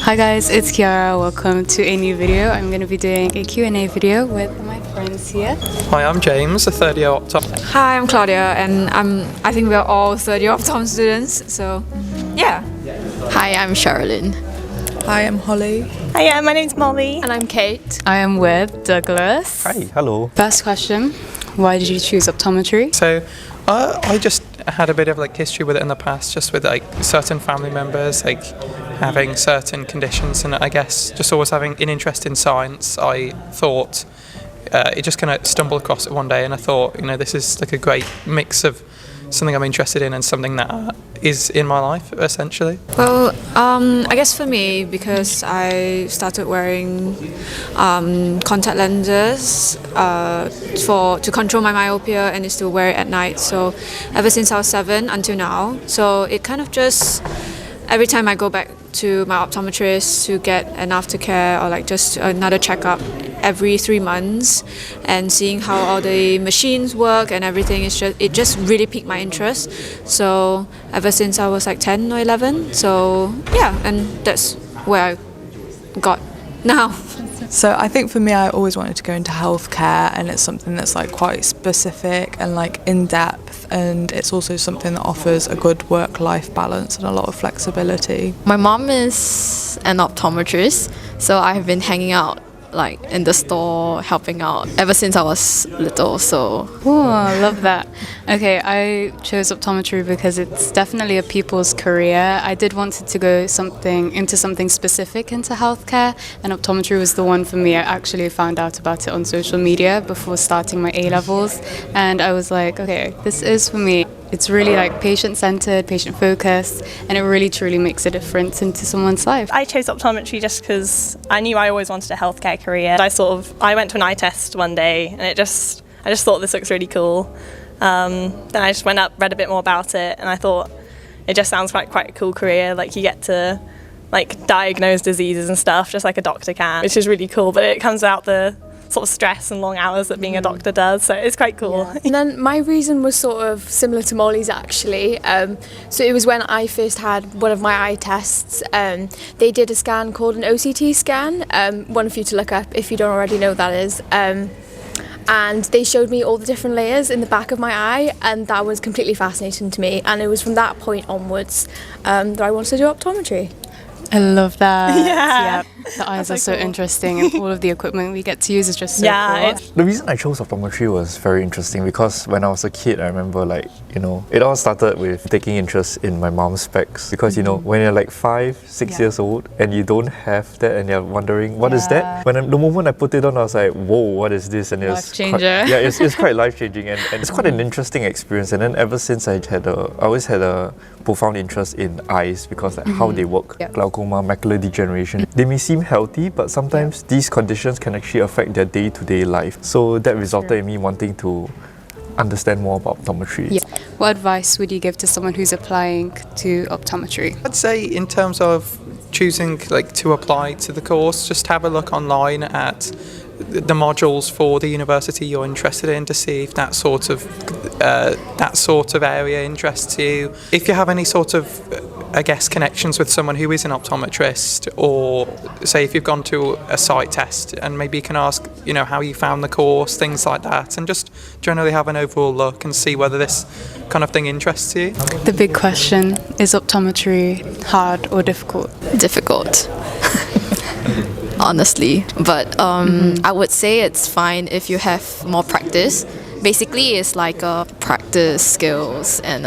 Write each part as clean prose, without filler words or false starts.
Hi guys, it's Kiara. Welcome to a new video. I'm going to be doing a Q&A video with my friends here. Hi, I'm James, a third year optom. Hi, I'm Claudia, and I think we're all third year optom students, so yeah. Hi, I'm Sherilyn. Hi, I'm Holly. Hi, my name's Molly. And I'm Kate. I am with Douglas. Hi, hello. First question, why did you choose optometry? So I just had a bit of history with it in the past, just with certain family members having certain conditions, and I guess just always having an interest in science. I thought it just kind of stumbled across it one day, and I thought, this is a great mix of something I'm interested in and something that is in my life, essentially. Well, I guess for me, because I started wearing contact lenses to control my myopia, and I still wear it at night. So ever since I was 7 until now, so it kind of just every time I go back to my optometrist to get an aftercare or just another checkup every 3 months, and seeing how all the machines work and everything, it just really piqued my interest. So ever since I was 10 or 11, so yeah, and that's where I got now. So I think for me, I always wanted to go into healthcare, and it's something that's quite specific and in depth, and it's also something that offers a good work-life balance and a lot of flexibility. My mom is an optometrist, so I have been hanging out in the store, helping out ever since I was little, so... Oh, I love that. Okay, I chose optometry because it's definitely a people's career. I did want to go into something specific into healthcare, and optometry was the one for me. I actually found out about it on social media before starting my A-levels, and I was like, okay, this is for me. It's really patient-centered, patient-focused, and it really truly makes a difference into someone's life. I chose optometry just because I knew I always wanted a healthcare career. I went to an eye test one day, and I just thought this looks really cool. Then I just went up, read a bit more about it, and I thought it just sounds quite a cool career. You get to diagnose diseases and stuff just like a doctor can, which is really cool. But it comes out the sort of stress and long hours that being a doctor does, so it's quite cool. Yeah. And then my reason was sort of similar to Molly's actually. So it was when I first had one of my eye tests. They did a scan called an OCT scan, one for you to look up if you don't already know what that is. And they showed me all the different layers in the back of my eye, and that was completely fascinating to me. And it was from that point onwards that I wanted to do optometry. I love that. Yeah. The eyes are so interesting, and all of the equipment we get to use is just so cool. The reason I chose optometry was very interesting because when I was a kid, I remember it all started with taking interest in my mom's specs, because when you're 5, 6 years old and you don't have that and you're wondering what is that, the moment I put it on, I was like, whoa, what is this? And Life changer. It's quite life changing, and it's quite an interesting experience. And then ever since I always had a profound interest in eyes, because how they work, glaucoma, macular degeneration. They may seem healthy, but sometimes these conditions can actually affect their day-to-day life. So that resulted in me wanting to understand more about optometry. Yeah. What advice would you give to someone who's applying to optometry? I'd say in terms of choosing to apply to the course, just have a look online at the modules for the university you're interested in to see if that sort of area interests you. If you have any sort of connections with someone who is an optometrist, or say if you've gone to a sight test, and maybe you can ask how you found the course, things like that, and just generally have an overall look and see whether this kind of thing interests you. The big question, is optometry hard or difficult? Difficult. Honestly, but I would say it's fine if you have more practice. Basically, it's practice skills, and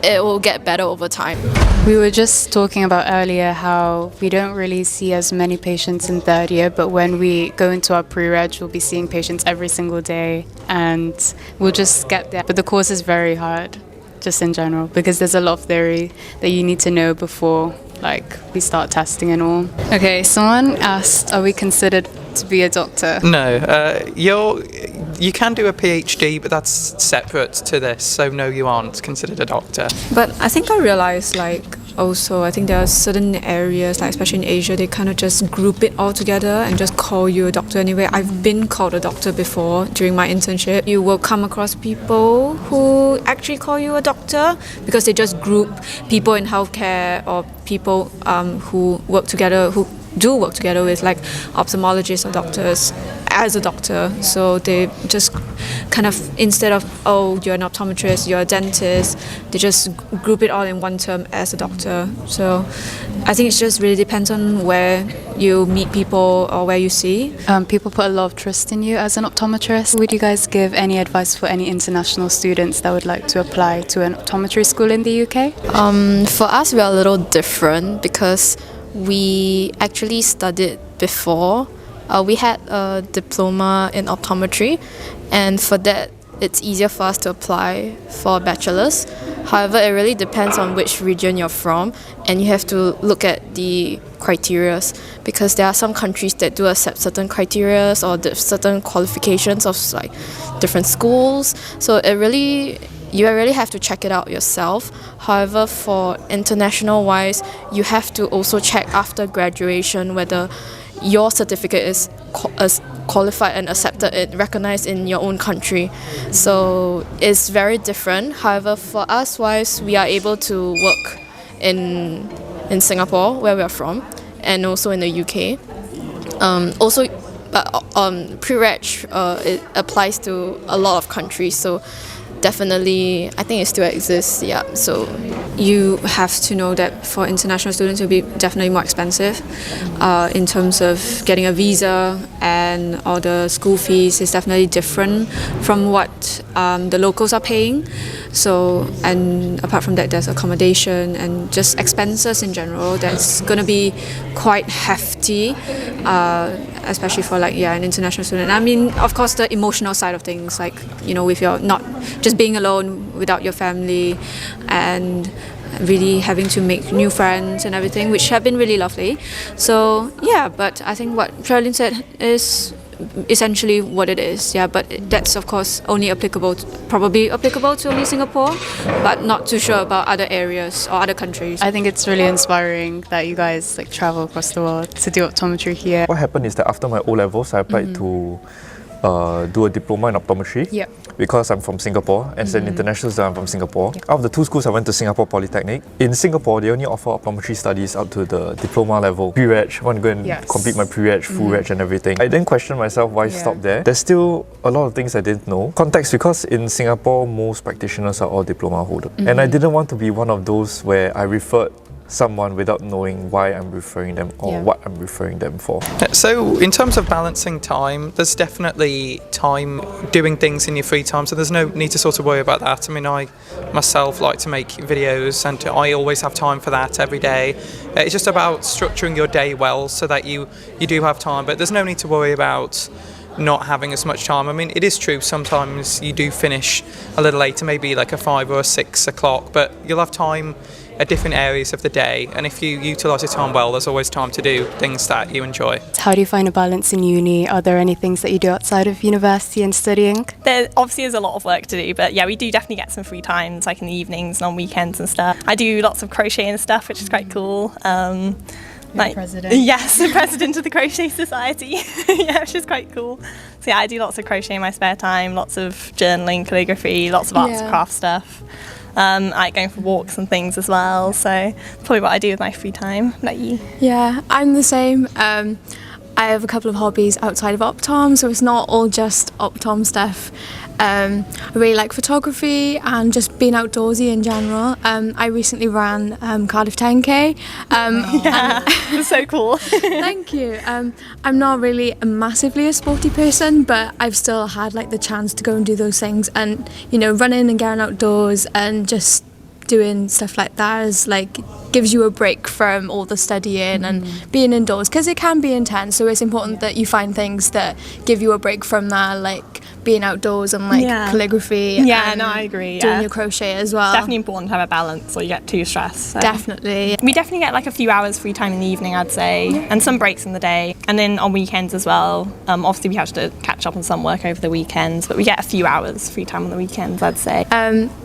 it will get better over time. We were just talking about earlier how we don't really see as many patients in third year, but when we go into our pre-reg, we'll be seeing patients every single day, and we'll just get there. But the course is very hard, just in general, because there's a lot of theory that you need to know before we start testing and all. Okay, someone asked, are we considered to be a doctor? No, you can do a PhD, but that's separate to this, so no, you aren't considered a doctor. But I think I realised also I think there are certain areas, like especially in Asia, they kind of just group it all together and just call you a doctor anyway. I've been called a doctor before during my internship. You will come across people who actually call you a doctor because they just group people in healthcare or people who work together, who do work together with like ophthalmologists or doctors as a doctor. So they just kind of, instead of, oh, you're an optometrist, you're a dentist, they just group it all in one term as a doctor. So I think it just really depends on where you meet people or where you see. People put a lot of trust in you as an optometrist. Would you guys give any advice for any international students that would like to apply to an optometry school in the UK? For us, we are a little different because we actually studied before. We had a diploma in optometry, and for that it's easier for us to apply for bachelors. However, it really depends on which region you're from, and you have to look at the criteria, because there are some countries that do accept certain criteria or certain qualifications of like different schools. So you really have to check it out yourself. However, for international wise, you have to also check after graduation whether your certificate is qualified and accepted and recognized in your own country. So it's very different. However, for us wise, we are able to work in Singapore, where we are from, and also in the UK. Pre-reg it applies to a lot of countries, so definitely I think it still exists. Yeah, so you have to know that for international students it will be definitely more expensive in terms of getting a visa, and all the school fees is definitely different from what the locals are paying. So, and apart from that, there's accommodation and just expenses in general that's going to be quite hefty, especially for like an international student. I mean, of course, the emotional side of things, like, you know, if you're not just being alone without your family and really having to make new friends and everything, which have been really lovely. So yeah, but I think what Sherilyn said is essentially what it is. Yeah, but that's of course only probably applicable to only Singapore, but not too sure about other areas or other countries. I think it's really inspiring that you guys like travel across the world to do optometry here. What happened is that after my O-levels, I applied to do a diploma in optometry. Yep. Because I'm from Singapore, and it's an international student, I'm from Singapore. Out of the two schools, I went to Singapore Polytechnic. In Singapore, they only offer optometry studies up to the diploma level. Pre-reg, I want to go and complete my pre-reg, full reg and everything. I then questioned myself why stop there. There's still a lot of things I didn't know. Context, because in Singapore, most practitioners are all diploma holders. And I didn't want to be one of those where I referred someone without knowing why I'm referring them or what I'm referring them for. So in terms of balancing time, there's definitely time doing things in your free time, so there's no need to sort of worry about that. I mean, I myself like to make videos, and I always have time for that every day. It's just about structuring your day well so that you do have time, but there's no need to worry about not having as much time. I mean, it is true sometimes you do finish a little later, maybe like a 5 or a 6 o'clock, but you'll have time at different areas of the day, and if you utilise your time well, there's always time to do things that you enjoy. How do you find a balance in uni? Are there any things that you do outside of university and studying? There obviously is a lot of work to do, but yeah, we do definitely get some free times, like in the evenings and on weekends and stuff. I do lots of crochet and stuff, which is quite cool. Like president? Yes, the president of the Crochet Society. Yeah, which is quite cool. So yeah, I do lots of crochet in my spare time, lots of journaling, calligraphy, lots of arts and craft stuff. I like going for walks and things as well, so probably what I do with my free time. Like you? Yeah, I'm the same. I have a couple of hobbies outside of optom, so it's not all just optom stuff. I really like photography and just being outdoorsy in general. I recently ran Cardiff 10K. Yeah, it's so cool. Thank you. I'm not really massively a sporty person, but I've still had like the chance to go and do those things, and you know, running and getting outdoors and just doing stuff like that is like gives you a break from all the studying and being indoors, because it can be intense. So it's important that you find things that give you a break from that, like being outdoors and like calligraphy. Yeah, and no, I agree. Doing your crochet as well. It's definitely important to have a balance, or you get too stressed. So. Definitely. We definitely get like a few hours free time in the evening, I'd say, and some breaks in the day, and then on weekends as well. Obviously, we have to catch up on some work over the weekends, but we get a few hours free time on the weekends, I'd say.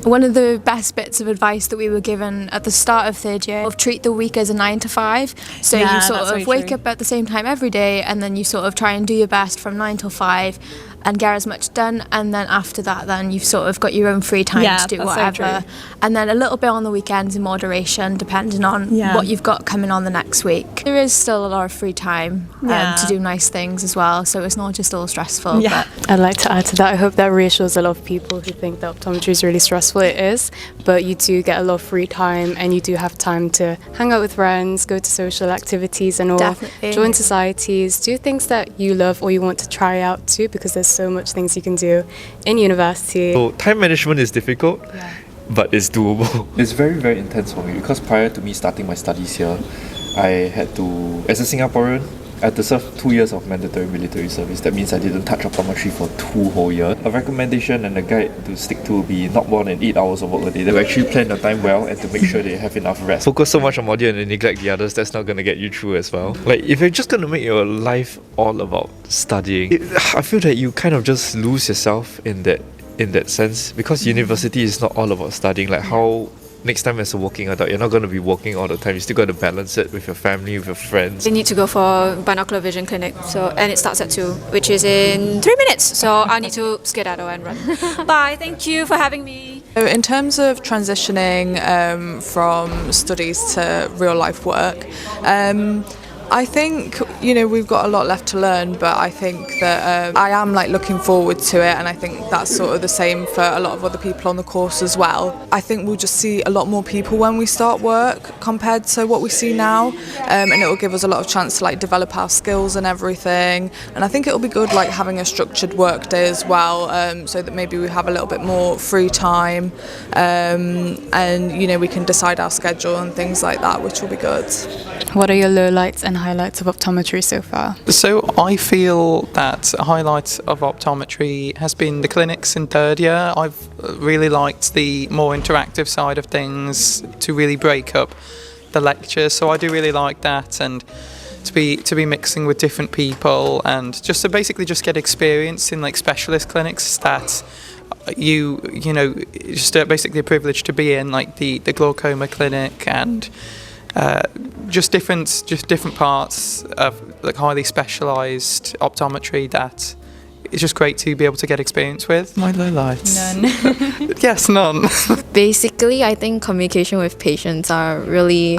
One of the best bits of advice that we were given at the start of third year year, treat the week as a 9 to 5. So Yeah, you sort that's of very wake true. up at the same time every day, and then you sort of try and do your best from 9 till 5 and get as much done, and then after that then you've sort of got your own free time Yeah, to do that's so whatever, true. and then a little bit on the weekends in moderation depending on Yeah. what you've got coming on the next week. There is still a lot of free time Yeah. to do nice things as well, so it's not just all stressful. Yeah. But I'd like to add to that. I hope that reassures a lot of people who think that optometry is really stressful. It is, but you do get a lot of free time, and you do have time to hang out with friends, go to social activities and all, Definitely. join societies, do things that you love or you want to try out too, because there's so much things you can do in university. So time management is difficult, but it's doable. It's very, very intense for me because prior to me starting my studies here, I had to, as a Singaporean, I had to serve 2 years of mandatory military service. That means I didn't touch optometry for 2 whole years. A recommendation and a guide to stick to will be not more than 8 hours of work a day. They will actually plan your time well and to make sure they have enough rest. Focus so much on module and then neglect the others, that's not going to get you through as well. Like if you're just going to make your life all about studying, I feel that you kind of just lose yourself in that sense, because university is not all about studying. Like how next time as a working adult, you're not going to be working all the time. You still got to balance it with your family, with your friends. They need to go for binocular vision clinic, and it starts at 2, which is in 3 minutes. So I need to skedaddle and run. Bye. Thank you for having me. So in terms of transitioning from studies to real life work, I think, you know, we've got a lot left to learn, but I think that I am like looking forward to it, and I think that's sort of the same for a lot of other people on the course as well. I think we'll just see a lot more people when we start work compared to what we see now, and it will give us a lot of chance to like develop our skills and everything. And I think it'll be good like having a structured work day as well, so that maybe we have a little bit more free time, and you know, we can decide our schedule and things like that, which will be good. What are your lowlights and highlights of optometry so far? So I feel that a highlight of optometry has been the clinics in third year. I've really liked the more interactive side of things, to really break up the lectures. So I do really like that, and to be mixing with different people, and just to basically just get experience in like specialist clinics that you know, just basically a privilege to be in, like the glaucoma clinic, and just different parts of like highly specialised optometry that it's just great to be able to get experience with. My lowlights? None. Yes, none. Basically, I think communication with patients I really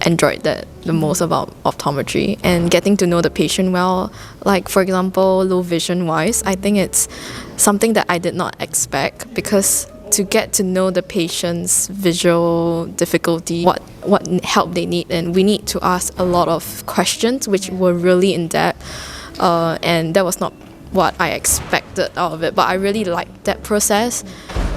enjoyed that the most about optometry, and getting to know the patient well. Like for example, low vision wise, I think it's something that I did not expect, because to get to know the patient's visual difficulty, what help they need, and we need to ask a lot of questions which were really in depth, and that was not what I expected out of it, but I really liked that process.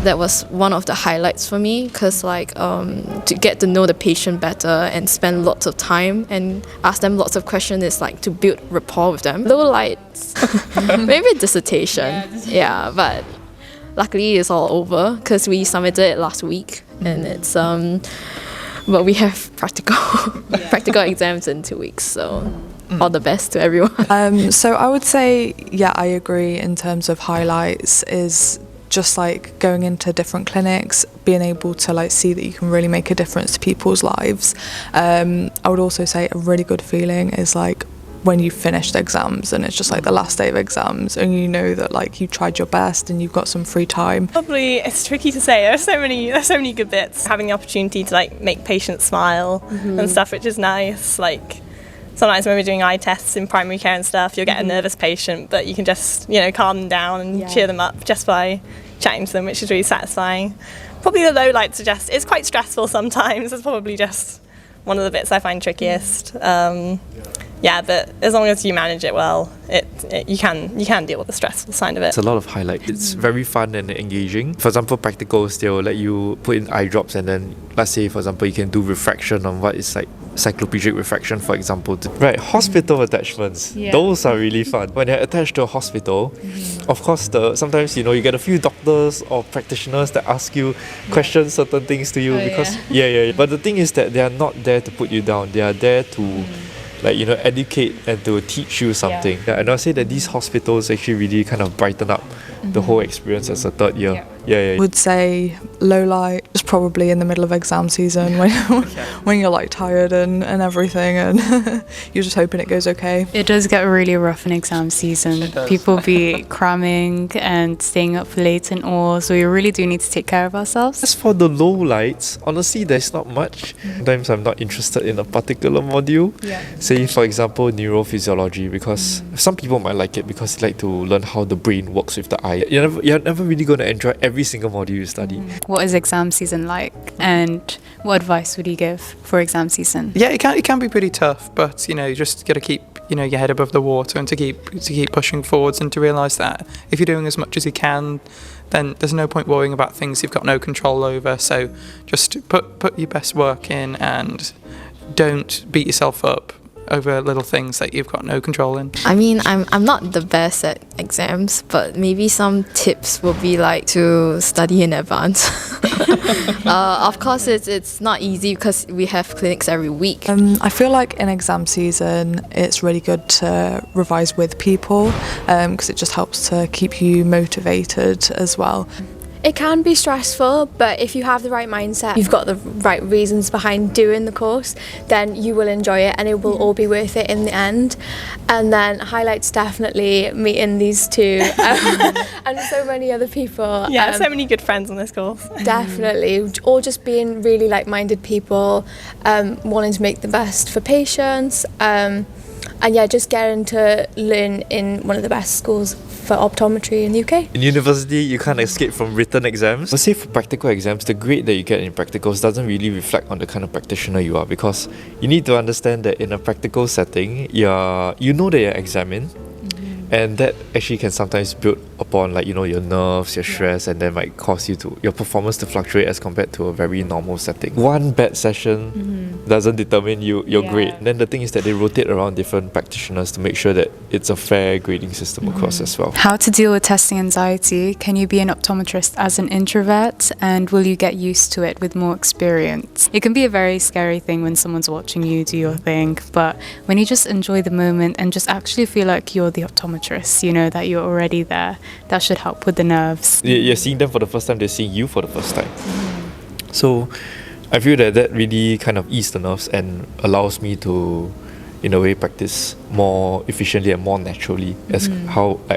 That was one of the highlights for me, because like to get to know the patient better and spend lots of time and ask them lots of questions is like to build rapport with them. Low lights, maybe a dissertation, yeah, but luckily it's all over because we submitted it last week, and it's but we have practical exams in 2 weeks, so all the best to everyone. So I would say, yeah, I agree in terms of highlights is just like going into different clinics, being able to like see that you can really make a difference to people's lives. I would also say a really good feeling is like when you finish the exams and it's just like the last day of exams and you know that like you tried your best and you've got some free time. Probably it's tricky to say. There's so many good bits. Having the opportunity to like make patients smile and stuff, which is nice. Like sometimes when we're doing eye tests in primary care and stuff, you'll get a nervous patient, but you can just, you know, calm them down and cheer them up just by chatting to them, which is really satisfying. Probably the low lights are just, it's quite stressful sometimes. It's probably just one of the bits I find trickiest. Yeah, but as long as you manage it well, you can deal with the stressful side of it. It's a lot of highlight. It's very fun and engaging. For example, practicals, they'll let you put in eye drops, and then let's say, for example, you can do refraction on what is like cyclopedic refraction, for example. Right, hospital attachments. Yeah. Those are really fun. When you're attached to a hospital, of course, sometimes, you know, you get a few doctors or practitioners that ask you questions, certain things to you, because But the thing is that they are not there to put you down. They are there to like, you know, educate and to teach you something. And I'll say that these hospitals actually really kind of brighten up the whole experience as a third year. Yeah. Would say low light, just probably in the middle of exam season when you're like tired and everything, and you're just hoping it goes okay. It does get really rough in exam season. People be cramming and staying up late and all, so we really do need to take care of ourselves. As for the low lights, honestly, there's not much. Sometimes I'm not interested in a particular module. Say, for example, neurophysiology, because some people might like it because they like to learn how the brain works with the eye. You're never really going to enjoy every single module you study. What is exam season like, and what advice would you give for exam season? Yeah, it can be pretty tough, but you just got to keep your head above the water and to keep pushing forwards, and to realise that if you're doing as much as you can, then there's no point worrying about things you've got no control over. So just put your best work in and don't beat yourself up over little things that you've got no control in. I mean, I'm not the best at exams, but maybe some tips would be like to study in advance. Of course, it's not easy because we have clinics every week. I feel like in exam season, it's really good to revise with people because it just helps to keep you motivated as well. It can be stressful, but if you have the right mindset, you've got the right reasons behind doing the course, then you will enjoy it and it will all be worth it in the end. And then highlights definitely meeting these two and so many other people. Yeah, so many good friends on this course. Definitely, or just being really like-minded people, wanting to make the best for patients, and yeah, just getting to learn in one of the best schools for optometry in the UK. In university, you can't escape from written exams. Let's say for practical exams, the grade that you get in practicals doesn't really reflect on the kind of practitioner you are, because you need to understand that in a practical setting, you know that you're examined, and that actually can sometimes build upon your nerves, your stress, and then might cause your performance to fluctuate as compared to a very normal setting. One bad session doesn't determine your grade. And then the thing is that they rotate around different practitioners to make sure that it's a fair grading system across as well. How to deal with testing anxiety? Can you be an optometrist as an introvert, and will you get used to it with more experience? It can be a very scary thing when someone's watching you do your thing, but when you just enjoy the moment and just actually feel like you're the optometrist, that you're already there, that should help with the nerves. You're seeing them for the first time, they're seeing you for the first time. So I feel that really kind of eases the nerves and allows me to, in a way, practice more efficiently and more naturally as how I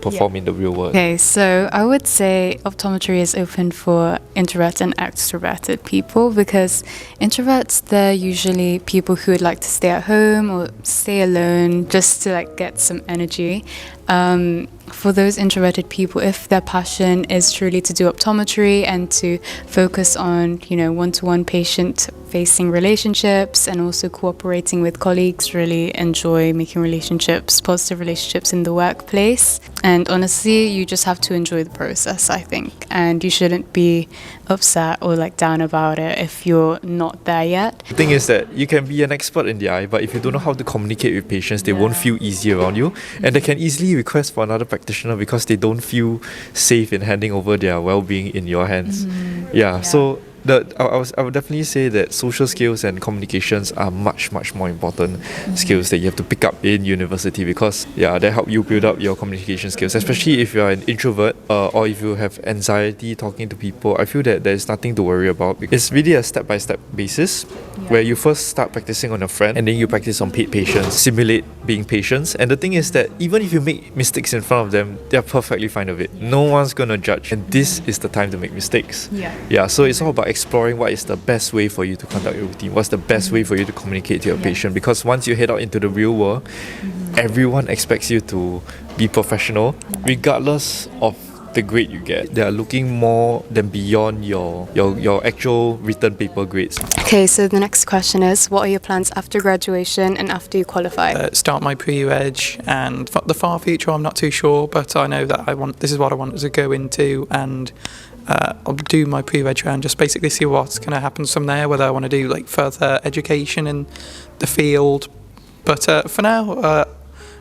perform in the real world. Okay, so I would say optometry is open for introverted and extroverted people, because introverts, they're usually people who would like to stay at home or stay alone just to get some energy. For those introverted people, if their passion is truly to do optometry and to focus on, one-to-one patient-facing relationships and also cooperating with colleagues, really enjoy making relationships, positive relationships in the workplace. And honestly, you just have to enjoy the process, I think. And you shouldn't be upset or down about it if you're not there yet. The thing is that you can be an expert in the eye, but if you don't know how to communicate with patients, they won't feel easy around you, and they can easily request for another practitioner because they don't feel safe in handing over their well-being in your hands. So I would definitely say that social skills and communications are much more important skills that you have to pick up in university, because they help you build up your communication skills, especially if you're an introvert or if you have anxiety talking to people. I feel that there's nothing to worry about. It's really a step-by-step basis where you first start practicing on a friend and then you practice on paid patients, simulate being patients. And the thing is that even if you make mistakes in front of them, they're perfectly fine with it. No one's gonna judge, and this is the time to make mistakes. So it's all about exploring what is the best way for you to conduct your routine, what's the best way for you to communicate to your patient, because once you head out into the real world, everyone expects you to be professional regardless of the grade you get. They are looking more than beyond your actual written paper grades. Okay, so the next question is, what are your plans after graduation and after you qualify? Start my pre-reg, and for the far future I'm not too sure, but I know that this is what I want to go into, and I'll do my pre-reg and just basically see what's going to happen from there, whether I want to do further education in the field. But for now,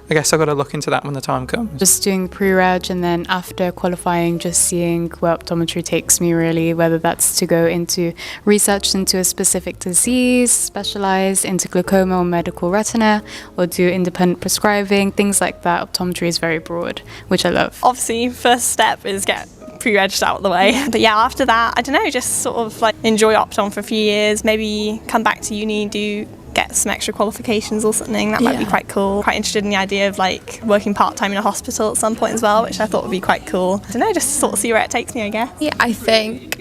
I guess I've got to look into that when the time comes. Just doing pre-reg, and then after qualifying, just seeing where optometry takes me, really, whether that's to go into research into a specific disease, specialize into glaucoma or medical retina, or do independent prescribing, things like that. Optometry is very broad, which I love. Obviously, first step is get pre-regged out of the way. But yeah, after that, I don't know, just sort of like enjoy optom for a few years, maybe come back to uni, get some extra qualifications or something. That might be quite cool. Quite interested in the idea of like working part-time in a hospital at some point as well, which I thought would be quite cool. I don't know, just sort of see where it takes me, I guess. Yeah, I think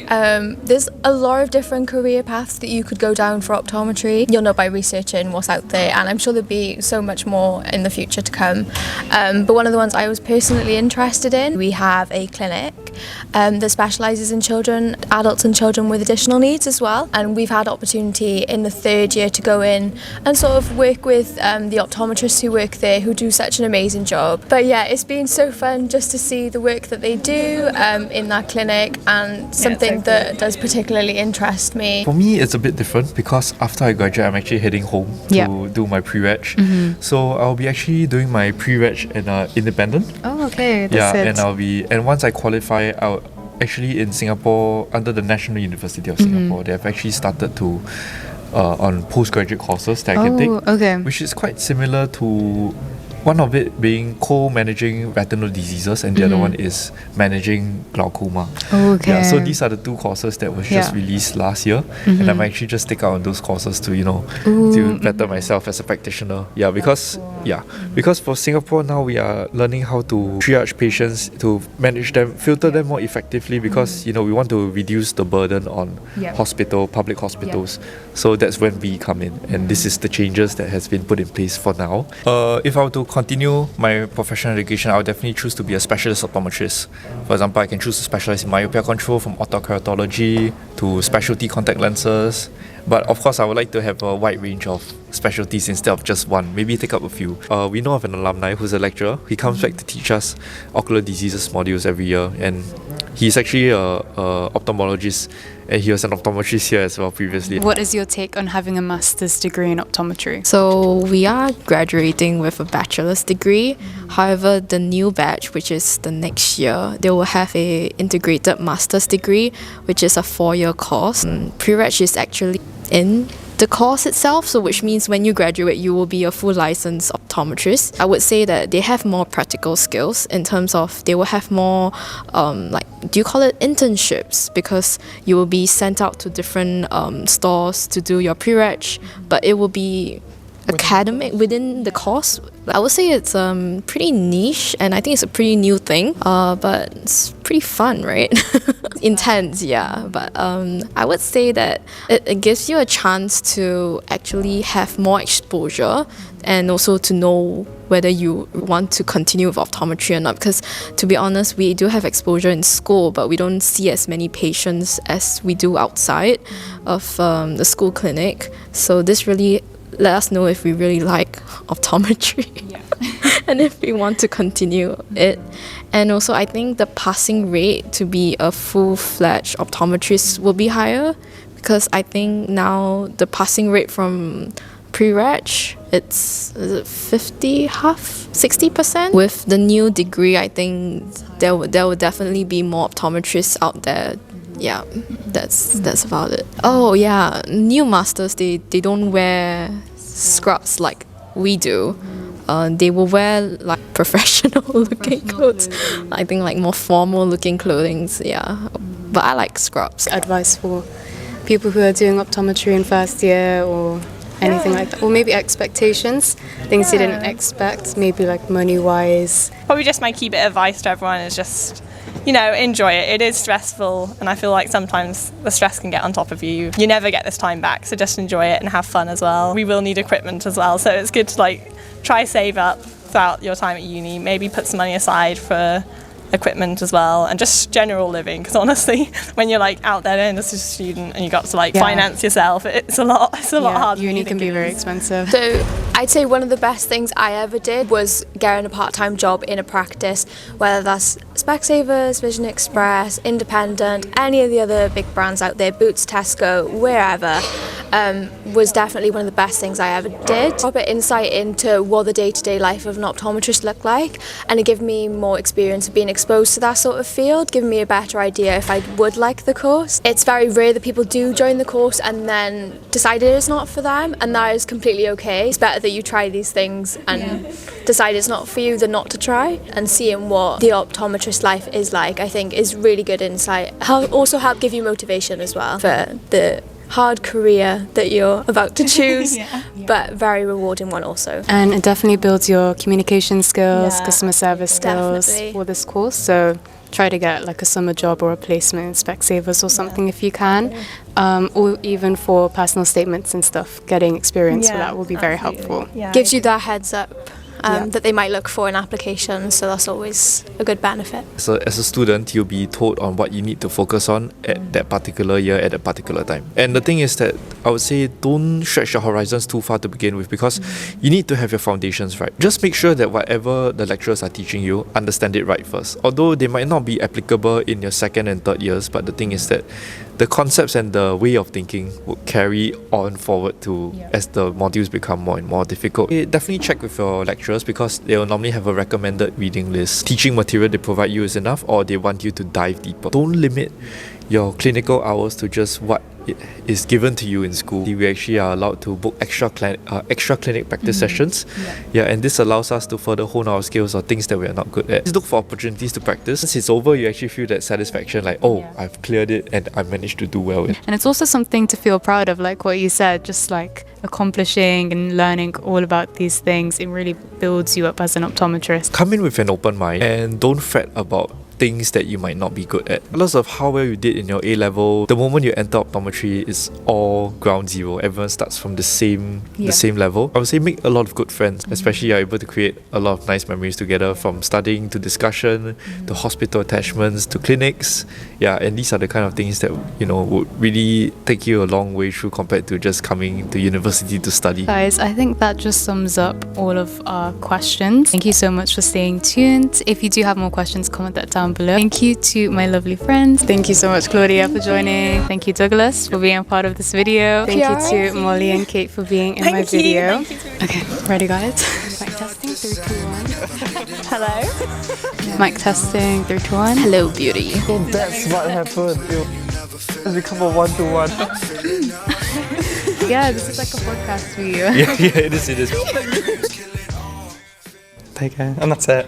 there's a lot of different career paths that you could go down for optometry. You'll know by researching what's out there, and I'm sure there'll be so much more in the future to come. But one of the ones I was personally interested in, we have a clinic that specialises in children, adults and children with additional needs as well. And we've had opportunity in the third year to go in and sort of work with the optometrists who work there, who do such an amazing job. But yeah, it's been so fun just to see the work that they do in that clinic, and something that does particularly interest me. For me, it's a bit different because after I graduate, I'm actually heading home to do my pre-reg. So I'll be actually doing my pre-reg in independent. Oh, okay. That's And once I qualify out, actually in Singapore, under the National University of Singapore, they have actually started to on postgraduate courses that I can take, which is quite similar to one of it being co-managing retinal diseases, and the other one is managing glaucoma. Yeah, so these are the two courses that was just released last year, and I'm actually just take out on those courses to to better myself as a practitioner. Yeah, because for Singapore now we are learning how to triage patients, to manage them, filter them more effectively, because we want to reduce the burden on public hospitals. So that's when we come in, and this is the changes that has been put in place for now. If I were to continue my professional education, I would definitely choose to be a specialist optometrist. For example, I can choose to specialize in myopia control, from autokeratology to specialty contact lenses. But of course, I would like to have a wide range of specialties instead of just one. Maybe take up a few. We know of an alumni who's a lecturer. He comes back to teach us ocular diseases modules every year, and he's actually a ophthalmologist, and he was an optometrist here as well previously. What is your take on having a master's degree in optometry? So we are graduating with a bachelor's degree. However, the new batch, which is the next year, they will have a integrated master's degree, which is a 4-year course. Pre-reg is actually in the course itself, so which means when you graduate, you will be a full licensed optometrist. I would say that they have more practical skills in terms of they will have more, do you call it internships? Because you will be sent out to different stores to do your pre-reg, but it will be academic within the course. I would say it's pretty niche, and I think it's a pretty new thing, but it's pretty fun, right? Intense, yeah, but I would say that it gives you a chance to actually have more exposure, and also to know whether you want to continue with optometry or not, because to be honest, we do have exposure in school, but we don't see as many patients as we do outside of the school clinic. So this really let us know if we really like optometry and if we want to continue it. And also, I think the passing rate to be a full-fledged optometrist will be higher, because I think now the passing rate from pre-reg, it's 60%. With the new degree, I think there will definitely be more optometrists out there. Yeah, that's about it. Oh yeah, new masters, they don't wear scrubs like we do. They will wear like professional looking clothes. I think like more formal looking clothing, yeah. But I like scrubs. Advice for people who are doing optometry in first year, or anything like that, or maybe expectations, things you didn't expect, maybe like money wise. Probably just my key bit of advice to everyone is just, enjoy it. It is stressful, and I feel like sometimes the stress can get on top of you. You never get this time back, so just enjoy it and have fun as well. We will need equipment as well, so it's good to try save up throughout your time at uni, maybe put some money aside for equipment as well, and just general living, because honestly, when you're out there and as a student and you got to finance yourself, it's a lot harder. Uni can be very expensive. So I'd say one of the best things I ever did was getting a part-time job in a practice, whether that's Specsavers, Vision Express, Independent, any of the other big brands out there, Boots, Tesco, wherever. was definitely one of the best things I ever did. A bit insight into what the day-to-day life of an optometrist looked like, and it gave me more experience of being exposed to that sort of field, giving me a better idea if I would like the course. It's very rare that people do join the course and then decide it is not for them, and that is completely okay. It's better that you try these things and decide it's not for you than not to try. And seeing what the optometrist life is like, I think, is really good insight. Also help give you motivation as well for the hard career that you're about to choose, but very rewarding one also. And it definitely builds your communication skills, customer service skills Definitely. for this course. So try to get like a summer job or a placement in Specsavers or something if you can. Or even for personal statements and stuff, getting experience for that will be very helpful. Gives you that heads up that they might look for in applications, so that's always a good benefit. So as a student, you'll be told on what you need to focus on at that particular year at that particular time. And the thing is that I would say don't stretch your horizons too far to begin with, because you need to have your foundations right. Just make sure that whatever the lecturers are teaching you, understand it right first. Although they might not be applicable in your second and third years, but the thing is that the concepts and the way of thinking will carry on forward to as the modules become more and more difficult. Definitely check with your lecturers, because they will normally have a recommended reading list. Teaching material they provide you is enough, or they want you to dive deeper. Don't limit your clinical hours to just what is given to you in school. We actually are allowed to book extra clinic practice sessions. And this allows us to further hone our skills or things that we are not good at. Just look for opportunities to practice. Once it's over, you actually feel that satisfaction, like, oh, I've cleared it and I managed to do well. And it's also something to feel proud of, like what you said, just like accomplishing and learning all about these things. It really builds you up as an optometrist. Come in with an open mind and don't fret about things that you might not be good at. Regardless of how well you did in your A-level, the moment you enter optometry is all ground zero. Everyone starts from the same level. I would say make a lot of good friends, especially you're able to create a lot of nice memories together, from studying to discussion to hospital attachments to clinics. And these are the kind of things that, you know, would really take you a long way through compared to just coming to university to study. Guys, I think that just sums up all of our questions. Thank you so much for staying tuned. If you do have more questions, comment that down below. Thank you to my lovely friends. Thank you so much, Claudia, for joining. Thank you, Douglas, for being a part of this video. Thank you to Molly and Kate for being in my video. Okay, ready, guys? Mic testing, 3, 2, 1. Hello. Mic testing, 3, 2, 1. Hello, beauty. So that's what happened. It's become a one-to-one. Yeah, this is like a podcast for you. It is. Take care. And that's it.